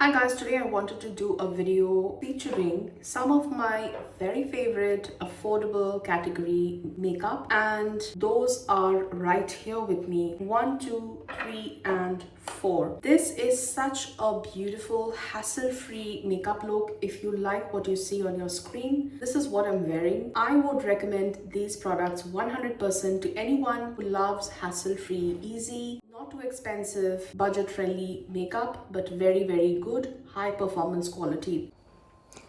Hi guys, today I wanted to do a video featuring some of my very favorite affordable category makeup, and those are right here with me. 1, 2, 3 and 4. This is such a beautiful hassle-free makeup look. If you like what you see on your screen, this is what I'm wearing. I would recommend these products 100% to anyone who loves hassle-free, easy, not too expensive, budget-friendly makeup, but very, very good, high performance quality.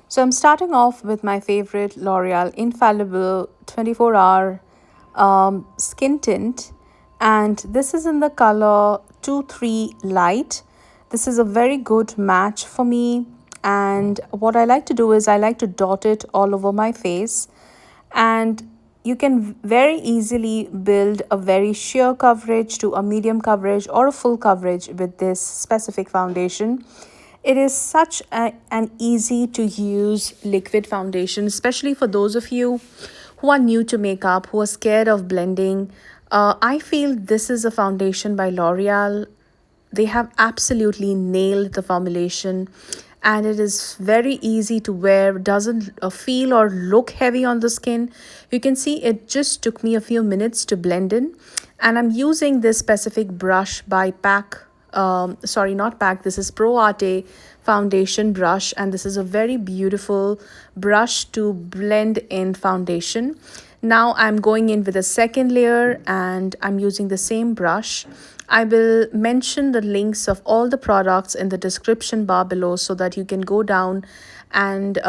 So I'm starting off with my favorite L'Oreal Infallible 24-hour skin tint, and this is in the color 23 light. This is a very good match for me, and what I like to do is I like to dot it all over my face, and you can very easily build a very sheer coverage to a medium coverage or a full coverage with this specific foundation. It is such an easy to use liquid foundation, especially for those of you who are new to makeup, who are scared of blending. I feel this is a foundation by L'Oreal. They have absolutely nailed the formulation, and it is very easy to wear, doesn't feel or look heavy on the skin. You can see it just took me a few minutes to blend in, and I'm using this specific brush by pack sorry, not pack, this is Pro Arte foundation brush, and this is a very beautiful brush to blend in foundation. Now I'm going in with a second layer, and I'm using the same brush. I will mention the links of all the products in the description bar below so that you can go down and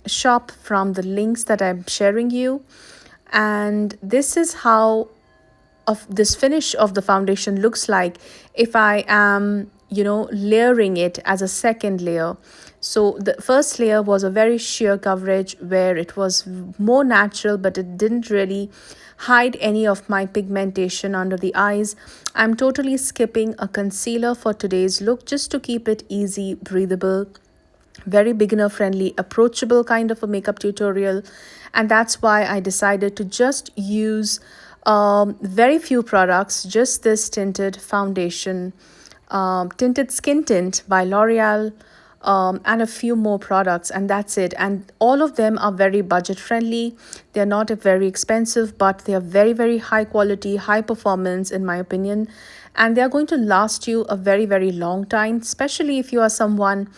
shop from the links that I'm sharing you. And this is how of this finish of the foundation looks like if I am, layering it as a second layer. So the first layer was a very sheer coverage where it was more natural, but it didn't really hide any of my pigmentation under the eyes. I'm totally skipping a concealer for today's look just to keep it easy, breathable, very beginner friendly, approachable kind of a makeup tutorial. And that's why I decided to just use very few products, just this tinted foundation, tinted skin tint by L'Oreal, and a few more products, and that's it. And all of them are very budget friendly. They're not very expensive, but they are very, very high quality, high performance in my opinion, and they are going to last you a very, very long time, especially if you are someone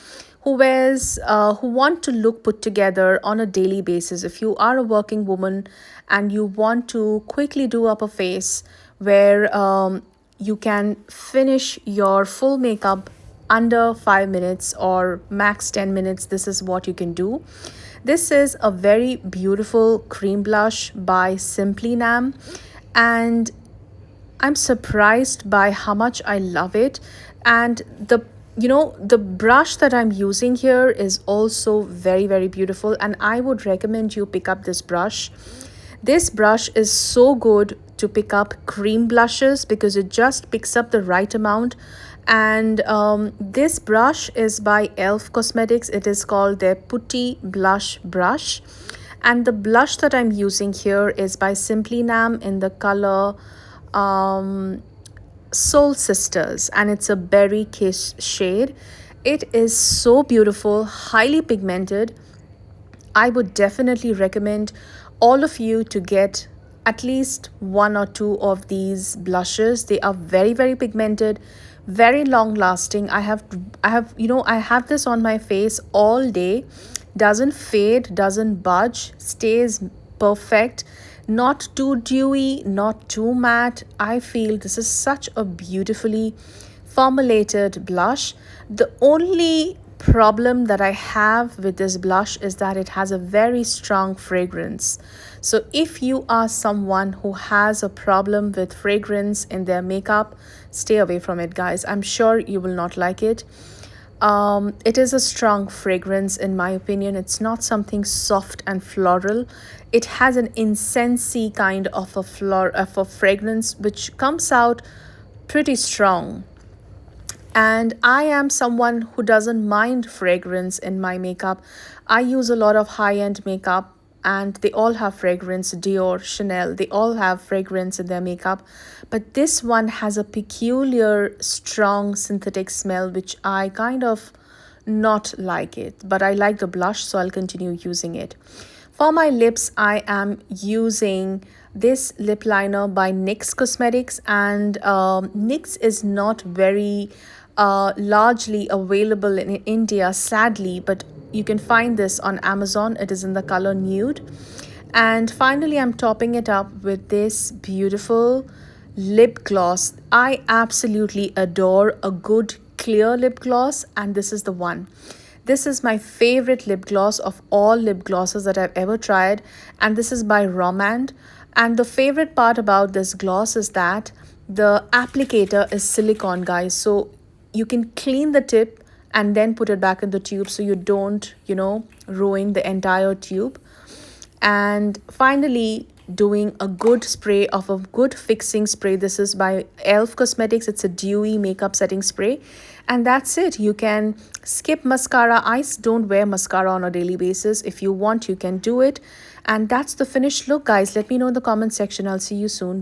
who want to look put together on a daily basis. If you are a working woman and you want to quickly do up a face where you can finish your full makeup under 5 minutes or max 10 minutes, this is what you can do. This is a very beautiful cream blush by SimplyNam, and I'm surprised by how much I love it. And the brush that I'm using here is also very, very beautiful, and I would recommend you pick up this brush. This brush is so good to pick up cream blushes because it just picks up the right amount. And this brush is by e.l.f. Cosmetics. It is called their Putty Blush Brush. And the blush that I'm using here is by SimplyNam in the color Soul Sisters, and it's a berry kiss shade. It is so beautiful, highly pigmented. I would definitely recommend all of you to get at least one or two of these blushes. They are very, very pigmented, very long lasting. I have this on my face all day. Doesn't fade, doesn't budge, stays perfect. Not too dewy, not too matte. I feel this is such a beautifully formulated blush. The only problem that I have with this blush is that it has a very strong fragrance. So if you are someone who has a problem with fragrance in their makeup, stay away from it, guys. I'm sure you will not like it. It is a strong fragrance in my opinion. It's not something soft and floral. It has an incensey kind of a fragrance which comes out pretty strong. And I am someone who doesn't mind fragrance in my makeup. I use a lot of high-end makeup, and they all have fragrance. Dior, Chanel, they all have fragrance in their makeup, but this one has a peculiar strong synthetic smell which I kind of not like it, but I like the blush, so I'll continue using it. For my lips, I am using this lip liner by NYX Cosmetics, and NYX is not very largely available in India, sadly, but you can find this on Amazon. It is in the color Nude. And finally, I'm topping it up with this beautiful lip gloss. I absolutely adore a good clear lip gloss, and this is the one. This is my favorite lip gloss of all lip glosses that I've ever tried, and this is by rom&nd. And the favorite part about this gloss is that the applicator is silicone, guys, so you can clean the tip and then put it back in the tube, so you don't, ruin the entire tube. And finally, doing a good spray of a good fixing spray. This is by e.l.f. Cosmetics. It's a dewy makeup setting spray, and that's it. You can skip mascara. I don't wear mascara on a daily basis. If you want, you can do it. And that's the finished look, guys. Let me know in the comment section. I'll see you soon.